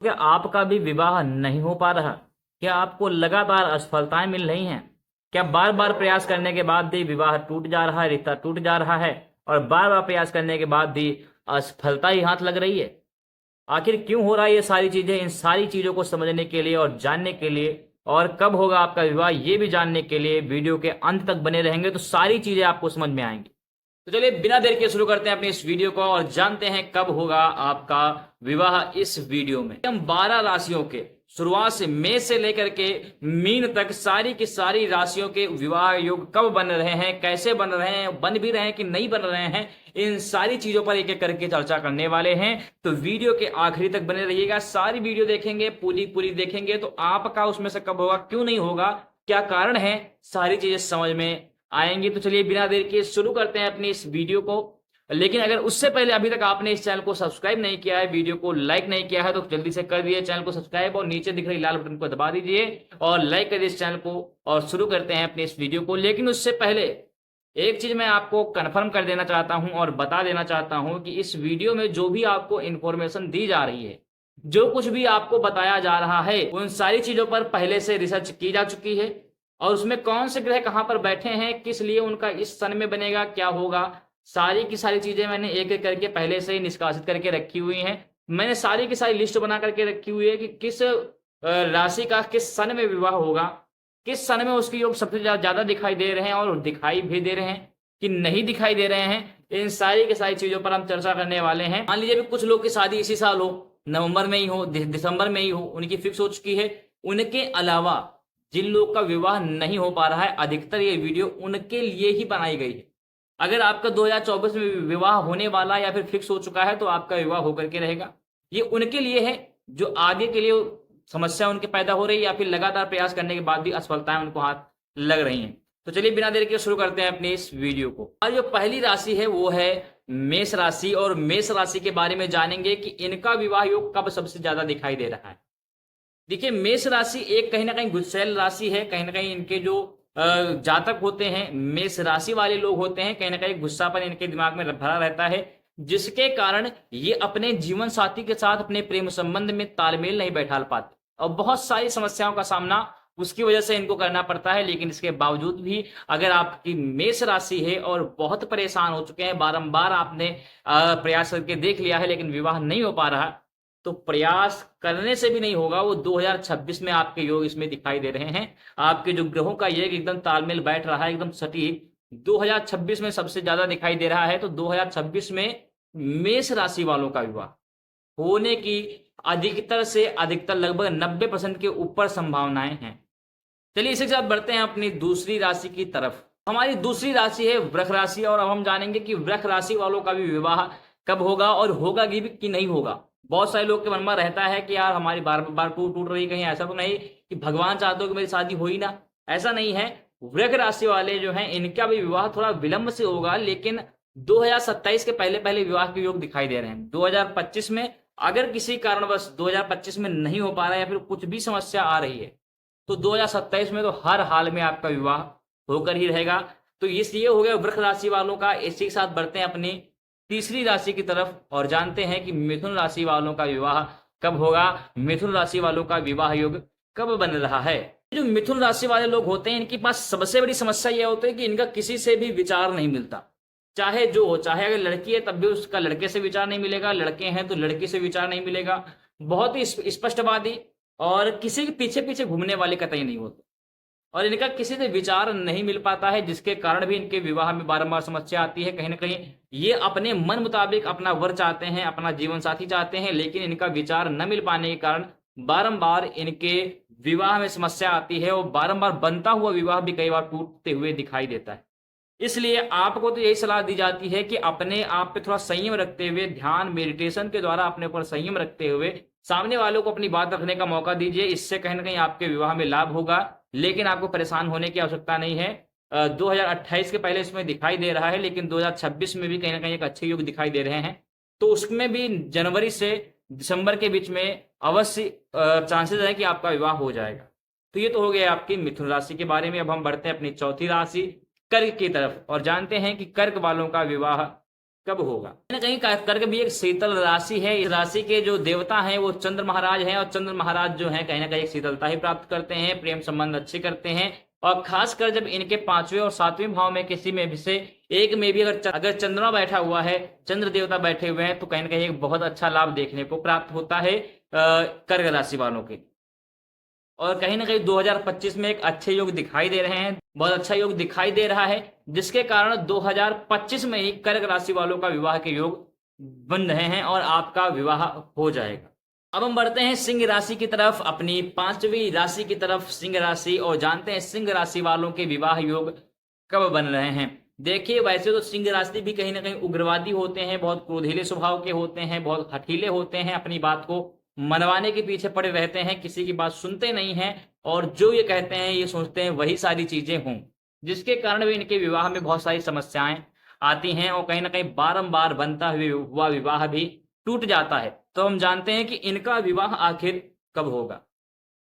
क्या आपका भी विवाह नहीं हो पा रहा? क्या आपको लगातार असफलताएं मिल रही हैं? क्या बार बार प्रयास करने के बाद भी विवाह टूट जा रहा है, रिश्ता टूट जा रहा है, और बार बार प्रयास करने के बाद भी असफलता ही हाथ लग रही है? आखिर क्यों हो रहा है ये सारी चीजें? इन सारी चीजों को समझने के लिए और जानने के लिए, और कब होगा आपका विवाह ये भी जानने के लिए वीडियो के अंत तक बने रहेंगे तो सारी चीजें आपको समझ में आएंगी। तो चलिए बिना देर के शुरू करते हैं अपनी इस वीडियो को और जानते हैं कब होगा आपका विवाह। इस वीडियो में हम 12 राशियों के शुरुआत से मेष से लेकर के मीन तक सारी की सारी राशियों के विवाह योग कब बन रहे हैं, कैसे बन रहे हैं, बन भी रहे हैं कि नहीं बन रहे हैं, इन सारी चीजों पर एक एक करके चर्चा करने वाले हैं। तो वीडियो के आखिरी तक बने रहिएगा, सारी वीडियो देखेंगे, पूरी पूरी देखेंगे तो आपका उसमें से कब होगा, क्यों नहीं होगा, क्या कारण है, सारी चीजें समझ में आएंगी। तो चलिए बिना देर के शुरू करते हैं अपनी इस वीडियो को। लेकिन अगर उससे पहले अभी तक आपने इस चैनल को सब्सक्राइब नहीं किया है, वीडियो को लाइक नहीं किया है, तो जल्दी से कर दिए चैनल को सब्सक्राइब और नीचे दिख रही लाल बटन को दबा दीजिए और लाइक कर दिए इस चैनल को। और शुरू करते हैं अपने इस वीडियो को। लेकिन उससे पहले एक चीज मैं आपको कंफर्म कर देना चाहता हूं और बता देना चाहता हूं कि इस वीडियो में जो भी आपको इंफॉर्मेशन दी जा रही है, जो कुछ भी आपको बताया जा रहा है, उन सारी चीजों पर पहले से रिसर्च की जा चुकी है। और उसमें कौन से ग्रह कहां पर बैठे हैं, किस लिए उनका इस सन में बनेगा, क्या होगा, सारी की सारी चीजें मैंने एक एक करके पहले से ही निष्कासित करके रखी हुई हैं। मैंने सारी की सारी लिस्ट बना करके रखी हुई है कि किस राशि का किस सन में विवाह होगा, किस सन में उसके योग सबसे ज्यादा दिखाई दे रहे हैं और दिखाई भी दे रहे हैं कि नहीं दिखाई दे रहे हैं। इन सारी की सारी चीजों पर हम चर्चा करने वाले हैं। मान लीजिए भी कुछ लोग की शादी इसी साल हो, नवंबर में ही हो, दिसंबर में ही हो, उनकी फिक्स हो चुकी है। उनके अलावा जिन लोग का विवाह नहीं हो पा रहा है, अधिकतर ये वीडियो उनके लिए ही बनाई गई है। अगर आपका 2024 में विवाह होने वाला या फिर फिक्स हो चुका है तो आपका विवाह होकर के रहेगा। ये उनके लिए है जो आगे के लिए समस्या उनके पैदा हो रही है या फिर लगातार प्रयास करने के बाद भी असफलताएं उनको हाथ लग रही हैं। तो चलिए बिना देर के शुरू करते हैं अपनी इस वीडियो को। आज जो पहली राशि है वो है मेष राशि, और मेष राशि के बारे में जानेंगे कि इनका विवाह योग कब सबसे ज्यादा दिखाई दे रहा है। देखिए, मेष राशि एक कहीं ना कहीं गुस्सैल राशि है। कहीं ना कहीं इनके जो जातक होते हैं, मेष राशि वाले लोग होते हैं, कहीं ना कहीं गुस्सापन इनके दिमाग में भरा रहता है, जिसके कारण ये अपने जीवन साथी के साथ अपने प्रेम संबंध में तालमेल नहीं बैठा पाते और बहुत सारी समस्याओं का सामना उसकी वजह से इनको करना पड़ता है। लेकिन इसके बावजूद भी अगर आपकी मेष राशि है और बहुत परेशान हो चुके हैं, बारंबार आपने प्रयास करके देख लिया है लेकिन विवाह नहीं हो पा रहा, तो प्रयास करने से भी नहीं होगा। वो 2026 में आपके योग इसमें दिखाई दे रहे हैं। आपके जो ग्रहों का योग एकदम तालमेल बैठ रहा है, एकदम सटीक 2026 में सबसे ज्यादा दिखाई दे रहा है। तो 2026 में मेष राशि वालों का विवाह होने की अधिकतर से अधिकतर लगभग 90% के ऊपर संभावनाएं हैं। चलिए इसी के साथ बढ़ते हैं अपनी दूसरी राशि की तरफ। हमारी दूसरी राशि है वृष राशि, और अब हम जानेंगे कि वृष राशि वालों का भी विवाह कब होगा और होगा कि नहीं होगा। बहुत सारे लोग के मन में रहता है कि यार हमारी बार बार टूट टूट रही, कहीं ऐसा तो नहीं कि भगवान चाहते हो कि मेरी शादी हो ही ना। ऐसा नहीं है। वृष राशि वाले जो हैं इनका भी विवाह थोड़ा विलंब से होगा, लेकिन 2027 के पहले पहले विवाह के योग दिखाई दे रहे हैं। 2025 में अगर किसी कारणवश 2025 में नहीं हो पा रहा है या फिर कुछ भी समस्या आ रही है, तो 2027 में तो हर हाल में आपका विवाह होकर ही रहेगा। तो इसलिए हो गया वृष राशि वालों का। इसी के साथ बढ़ते हैं अपनी तीसरी राशि की तरफ और जानते हैं कि मिथुन राशि वालों का विवाह कब होगा, मिथुन राशि वालों का विवाह योग कब बन रहा है। जो मिथुन राशि वाले लोग होते हैं इनके पास सबसे बड़ी समस्या यह होती है कि इनका किसी से भी विचार नहीं मिलता। चाहे जो हो, चाहे अगर लड़की है तब भी उसका लड़के से विचार नहीं मिलेगा, लड़के हैं तो लड़की से विचार नहीं मिलेगा। बहुत ही स्पष्टवादी और किसी के पीछे पीछे घूमने वाले कतई नहीं होते, और इनका किसी से विचार नहीं मिल पाता है, जिसके कारण भी इनके विवाह में बारंबार समस्या आती है। कहीं ना कहीं ये अपने मन मुताबिक अपना वर चाहते हैं, अपना जीवन साथी चाहते हैं, लेकिन इनका विचार न मिल पाने के कारण बारंबार इनके विवाह में समस्या आती है और बारंबार बनता हुआ विवाह भी कई बार टूटते हुए दिखाई देता है। इसलिए आपको तो यही सलाह दी जाती है कि अपने आप पे थोड़ा संयम रखते हुए, ध्यान मेडिटेशन के द्वारा अपने ऊपर संयम रखते हुए सामने वालों को अपनी बात रखने का मौका दीजिए। इससे कहीं ना कहीं आपके विवाह में लाभ होगा, लेकिन आपको परेशान होने की आवश्यकता नहीं है। 2028 के पहले इसमें दिखाई दे रहा है, लेकिन 2026 में भी कहीं ना कहीं एक अच्छे युग दिखाई दे रहे हैं। तो उसमें भी जनवरी से दिसंबर के बीच में अवश्य चांसेस है कि आपका विवाह हो जाएगा। तो ये तो हो गया आपकी मिथुन राशि के बारे में। अब हम बढ़ते हैं अपनी चौथी राशि कर्क की तरफ और जानते हैं कि कर्क वालों का विवाह कब होगा। कहीं ना कहीं करके भी एक शीतल राशि है। इस राशि के जो देवता हैं वो चंद्र महाराज हैं, और चंद्र महाराज जो हैं कहीं ना कहीं शीतलता ही प्राप्त करते हैं, प्रेम संबंध अच्छे करते हैं। और खासकर जब इनके 5वें और 7वें भाव में किसी में भी से एक में भी अगर चंद्रमा बैठा हुआ है, चंद्र देवता बैठे हुए हैं, तो कहीं ना कहीं एक बहुत अच्छा लाभ देखने को प्राप्त होता है कर्क राशि वालों के। और कहीं ना कहीं 2025 में एक अच्छे योग दिखाई दे रहे हैं, बहुत अच्छा योग दिखाई दे रहा है, जिसके कारण 2025 में ही कर्क राशि वालों का विवाह के योग बन रहे हैं और आपका विवाह हो जाएगा। अब हम बढ़ते हैं सिंह राशि की तरफ, अपनी 5वीं राशि की तरफ, सिंह राशि, और जानते हैं सिंह राशि वालों के विवाह योग कब बन रहे हैं। देखिए, वैसे तो सिंह राशि भी कहीं ना कहीं उग्रवादी होते हैं, बहुत क्रोधीले स्वभाव के होते हैं, बहुत हठीले होते हैं, अपनी बात को मनवाने के पीछे पड़े रहते हैं, किसी की बात सुनते नहीं हैं, और जो ये कहते हैं ये सोचते हैं वही सारी चीजें हों, जिसके कारण भी इनके विवाह में बहुत सारी समस्याएं आती हैं, और कहीं ना कहीं बारंबार बनता हुआ विवाह भी टूट जाता है। तो हम जानते हैं कि इनका विवाह आखिर कब होगा।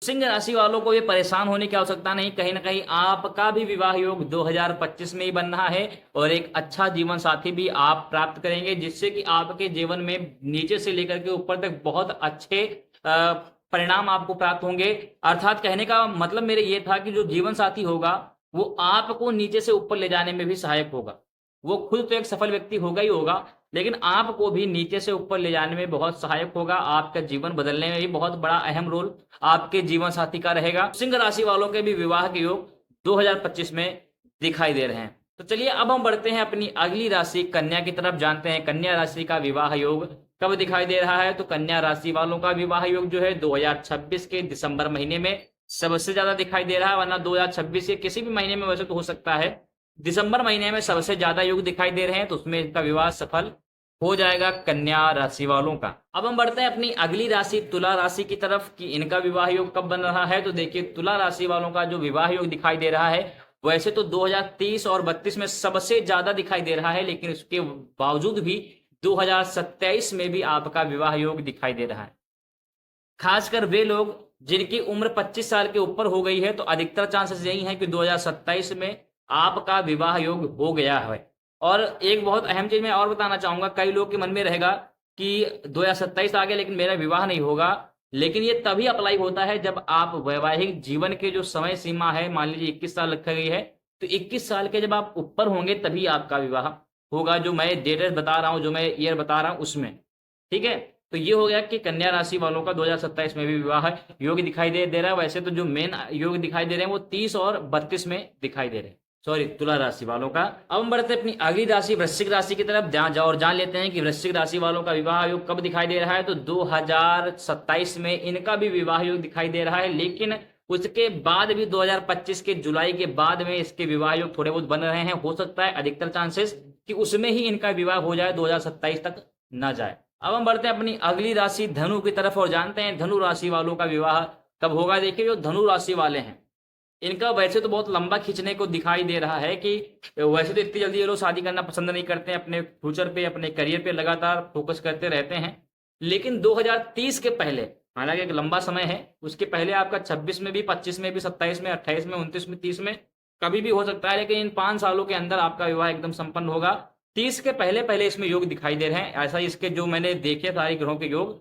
सिंह राशि वालों को ये परेशान होने की आवश्यकता नहीं, कहीं ना कहीं आपका भी विवाह योग 2025 में ही बन रहा है, और एक अच्छा जीवन साथी भी आप प्राप्त करेंगे, जिससे कि आपके जीवन में नीचे से लेकर के ऊपर तक बहुत अच्छे परिणाम आपको प्राप्त होंगे। अर्थात कहने का मतलब मेरे ये था कि जो जीवन साथी होगा वो आपको नीचे से ऊपर ले जाने में भी सहायक होगा। वो खुद तो एक सफल व्यक्ति होगा ही होगा, लेकिन आपको भी नीचे से ऊपर ले जाने में बहुत सहायक होगा, आपका जीवन बदलने में भी बहुत बड़ा अहम रोल आपके जीवन साथी का रहेगा। सिंह राशि वालों के भी विवाह के योग 2025 में दिखाई दे रहे हैं। तो चलिए अब हम बढ़ते हैं अपनी अगली राशि कन्या की तरफ, जानते हैं कन्या राशि का विवाह योग कब दिखाई दे रहा है। तो कन्या राशि वालों का विवाह योग जो है 2026 के दिसंबर महीने में सबसे ज्यादा दिखाई दे रहा है, वरना 2026 के किसी भी महीने में वैसे तो हो सकता है, दिसंबर महीने में सबसे ज्यादा योग दिखाई दे रहे हैं, तो उसमें इनका विवाह सफल हो जाएगा कन्या राशि वालों का। अब हम बढ़ते हैं अपनी अगली राशि तुला राशि की तरफ कि इनका विवाह योग कब बन रहा है। तो देखिए, तुला राशि वालों का जो विवाह योग दिखाई दे रहा है वैसे तो 2030 और 32 में सबसे ज्यादा दिखाई दे रहा है, लेकिन उसके बावजूद भी 2027 में भी आपका विवाह योग दिखाई दे रहा है। खासकर वे लोग जिनकी उम्र 25 साल के ऊपर हो गई है, तो अधिकतर चांसेस यही है कि 2027 में आपका विवाह योग हो गया है। और एक बहुत अहम चीज मैं और बताना चाहूंगा, कई लोग के मन में रहेगा कि 2027 आ गया लेकिन मेरा विवाह नहीं होगा, लेकिन ये तभी अप्लाई होता है जब आप वैवाहिक जीवन के जो समय सीमा है, मान लीजिए 21 साल रखा गई है, तो 21 साल के जब आप ऊपर होंगे तभी आपका विवाह होगा, जो मैं डेट बता रहा हूं, जो मैं ईयर बता रहा हूं उसमें। ठीक है, तो ये हो गया कि कन्या राशि वालों का 2027 में भी विवाह योग दिखाई दे रहा है। वैसे तो जो मेन योग दिखाई दे रहे हैं वो 30 और 32 में दिखाई दे रहे हैं, सॉरी तुला राशि वालों का। अब हम बढ़ते हैं अपनी अगली राशि वृश्चिक राशि की तरफ, और जान लेते हैं कि वृश्चिक राशि वालों का विवाह योग कब दिखाई दे रहा है। तो 2027 में इनका भी विवाह योग दिखाई दे रहा है, लेकिन उसके बाद भी 2025 के जुलाई के बाद में इसके विवाह योग थोड़े बहुत बन रहे हैं। हो सकता है अधिकतर चांसेस कि उसमें ही इनका विवाह हो जाए, 2027 तक ना जाए। अब हम बढ़ते हैं अपनी अगली राशि धनु की तरफ, और जानते हैं धनु राशि वालों का विवाह कब होगा। देखिए, जो धनु राशि वाले हैं इनका वैसे तो बहुत लंबा खींचने को दिखाई दे रहा है कि वैसे तो इतनी जल्दी ये लोग शादी करना पसंद नहीं करते हैं, अपने फ्यूचर पे, अपने करियर पे लगातार फोकस करते रहते हैं, लेकिन 2030 के पहले, हालांकि एक लंबा समय है, उसके पहले आपका 26 में भी, 25 में भी, 27 में, 28 में, 29 में, 30 में कभी भी हो सकता है, लेकिन इन 5 सालों के अंदर आपका विवाह एकदम संपन्न होगा। 30 के पहले पहले इसमें योग दिखाई दे रहे हैं। ऐसा इसके जो मैंने देखे सारे ग्रहों के योग,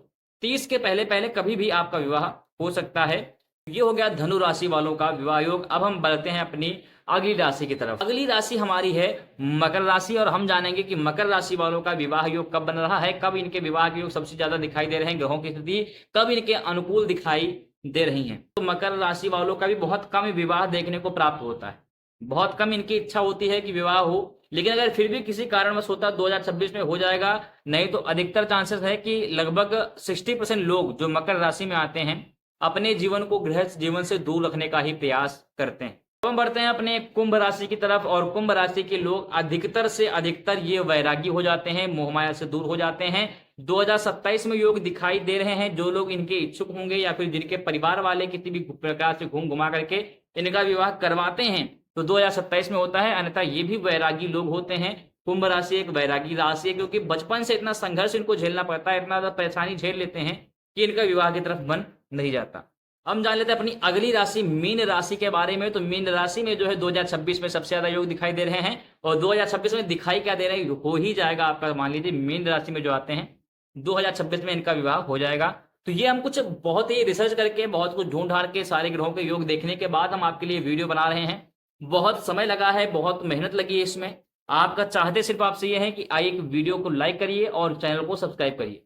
30 के पहले पहले कभी भी आपका विवाह हो सकता है। ये हो गया धनु राशि वालों का विवाह योग। अब हम बढ़ते हैं अपनी अगली राशि की तरफ। अगली राशि हमारी है मकर राशि, और हम जानेंगे कि मकर राशि वालों का विवाह योग कब बन रहा है, कब इनके विवाह के योग सबसे ज्यादा दिखाई दे रहे हैं, ग्रहों की स्थिति कब इनके अनुकूल दिखाई दे रही है। तो मकर राशि वालों का भी बहुत कम विवाह देखने को प्राप्त होता है, बहुत कम इनकी इच्छा होती है कि विवाह हो, लेकिन अगर फिर भी किसी कारणवश होता 2026 में हो जाएगा, नहीं तो अधिकतर चांसेस है कि लगभग 60% लोग जो मकर राशि में आते हैं अपने जीवन को गृहस्थ जीवन से दूर रखने का ही प्रयास करते हैं। तो हम बढ़ते हैं अपने कुंभ राशि की तरफ, और कुंभ राशि के लोग अधिकतर से अधिकतर ये वैरागी हो जाते हैं, मोहमाया से दूर हो जाते हैं। 2027 में योग दिखाई दे रहे हैं। जो लोग इनके इच्छुक होंगे या फिर जिनके परिवार वाले किसी भी प्रकार से घूम घुमा करके इनका विवाह करवाते हैं तो 2027 में होता है, अन्यथा ये भी वैरागी लोग होते हैं। कुंभ राशि एक वैरागी राशि है, क्योंकि बचपन से इतना संघर्ष इनको झेलना पड़ता है, इतना ज्यादा परेशानी झेल लेते हैं कि इनका विवाह की तरफ मन नहीं जाता। हम जान लेते हैं अपनी अगली राशि मीन राशि के बारे में। तो मीन राशि में जो है 2026 में सबसे ज्यादा योग दिखाई दे रहे हैं, और 2026 में दिखाई क्या दे रहे हैं, हो ही जाएगा आपका। मान लीजिए मीन राशि में जो आते हैं 2026 में इनका विवाह हो जाएगा। तो ये हम कुछ बहुत ही रिसर्च करके, बहुत कुछ ढूंढ ढांड के, सारे ग्रहों के योग देखने के बाद हम आपके लिए वीडियो बना रहे हैं। बहुत समय लगा है, बहुत मेहनत लगी है इसमें। आपका चाहते सिर्फ आपसे ये है कि आइए एक वीडियो को लाइक करिए और चैनल को सब्सक्राइब करिए।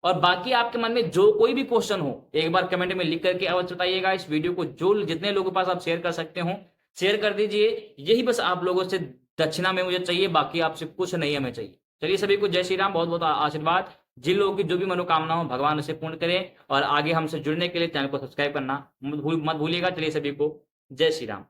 और बाकी आपके मन में जो कोई भी क्वेश्चन हो एक बार कमेंट में लिख करके अवश्य बताइएगा। इस वीडियो को जो जितने लोगों के पास आप शेयर कर सकते हो शेयर कर दीजिए। यही बस आप लोगों से दक्षिणा में मुझे चाहिए, बाकी आपसे कुछ नहीं हमें चाहिए। चलिए सभी को जय श्री राम, बहुत बहुत आशीर्वाद। जिन लोगों की जो भी मनोकामना हो भगवान उसे पूर्ण करे, और आगे हमसे जुड़ने के लिए चैनल को सब्सक्राइब करना मत भूलिएगा। चलिए सभी को जय श्री राम।